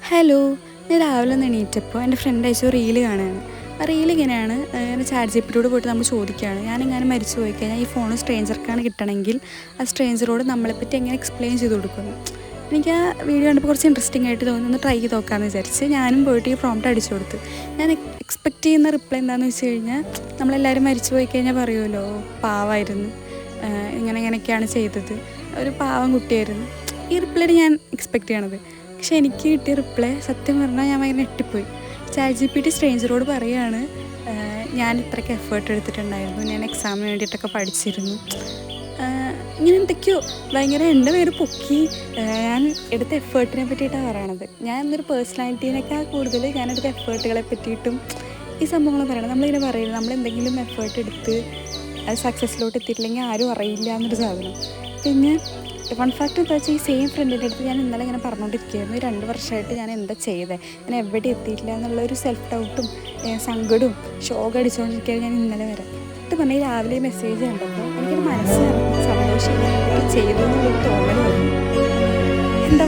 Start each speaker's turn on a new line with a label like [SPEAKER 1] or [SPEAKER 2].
[SPEAKER 1] Hello, ഞാൻ രാവിലെ ഒന്ന് എണീറ്റപ്പോൾ എൻ്റെ ഫ്രണ്ട് അയച്ച റീല് കാണുകയാണ്. ആ റീൽ ഇങ്ങനെയാണ്, ഇങ്ങനെ ചാറ്റ് പോയിട്ട് നമ്മൾ ചോദിക്കുകയാണ്, ഞാനെങ്ങനെ മരിച്ചു പോയി കഴിഞ്ഞാൽ ഈ ഫോൺ സ്ട്രേഞ്ചർക്കാണ് കിട്ടണമെങ്കിൽ ആ സ്ട്രേഞ്ചറോട് നമ്മളെപ്പറ്റി എങ്ങനെ എക്സ്പ്ലെയിൻ ചെയ്ത് കൊടുക്കുന്നു. എനിക്ക് ആ വീഡിയോ കണ്ടപ്പോൾ കുറച്ച് ഇൻട്രസ്റ്റിംഗ് ആയിട്ട് തോന്നി, ഒന്ന് ട്രൈ ചെയ്ത് നോക്കാമെന്ന് വിചാരിച്ച് ഞാനും പോയിട്ട് ഈ പ്രോംപ്റ്റ് അടിച്ചു കൊടുത്തു. ഞാൻ എക്സ്പെക്റ്റ് ചെയ്യുന്ന റിപ്ലൈ എന്താണെന്ന് വെച്ച് കഴിഞ്ഞാൽ, നമ്മളെല്ലാവരും മരിച്ചു പോയി കഴിഞ്ഞാൽ പറയുമല്ലോ പാവമായിരുന്നു, ഇങ്ങനെയൊക്കെയാണ് ചെയ്തത്, ഒരു പാവം കുട്ടിയായിരുന്നു. ഈ റിപ്ലൈ ഞാൻ എക്സ്പെക്റ്റ് ചെയ്യണത്. പക്ഷെ എനിക്ക് കിട്ടിയ റിപ്ലൈ സത്യം പറഞ്ഞാൽ ഞാൻ ഭയങ്കര ഞെട്ടിപ്പോയി. ചാറ്റ് സ്ട്രേഞ്ചറോട് പറയുകയാണ്, ഞാൻ ഇത്രയ്ക്ക് എഫേർട്ട് എടുത്തിട്ടുണ്ടായിരുന്നു, ഞാൻ എക്സാമിന് വേണ്ടിയിട്ടൊക്കെ പഠിച്ചിരുന്നു, ഇങ്ങനെ എന്തൊക്കെയോ ഭയങ്കര എൻ്റെ പേര് പൊക്കി ഞാൻ എടുത്ത എഫേർട്ടിനെ പറ്റിയിട്ടാണ് പറയണത്. ഞാൻ എന്നൊരു പേഴ്സണാലിറ്റീനേക്കാൾ കൂടുതൽ ഞാനെടുത്ത എഫേർട്ടുകളെ പറ്റിയിട്ടും ഈ സംഭവങ്ങൾ പറയണം. നമ്മളിങ്ങനെ പറയുന്നത്, നമ്മളെന്തെങ്കിലും എഫേർട്ട് എടുത്ത് അത് സക്സസ്സിലോട്ട് എത്തിയിട്ടില്ലെങ്കിൽ ആരും അറിയില്ല എന്നൊരു സാധനം. പിന്നെ ഫൺ ഫാക്ട് എന്താ വെച്ചാൽ, ഈ സെയിം ഫ്രണ്ടിൻ്റെ അടുത്ത് ഞാൻ ഇന്നലെ ഇങ്ങനെ പറഞ്ഞുകൊണ്ടിരിക്കുകയായിരുന്നു, 2 വർഷമായിട്ട് ഞാൻ എന്താ ചെയ്തത്, ഞാൻ എവിടെ എത്തിയിട്ടില്ല എന്നുള്ളൊരു സെൽഫ് ഡൗട്ടും സങ്കടവും ഷോക്ക് അടിച്ചുകൊണ്ടിരിക്കുകയാണ് ഞാൻ ഇന്നലെ വരെ. എന്നിട്ട് പറഞ്ഞാൽ രാവിലെ മെസ്സേജ് കണ്ടപ്പോൾ എനിക്കൊരു മനസ്സ് സന്തോഷം ചെയ്തു എന്നുള്ളൊരു തോന്നൽ വന്നു. എന്താ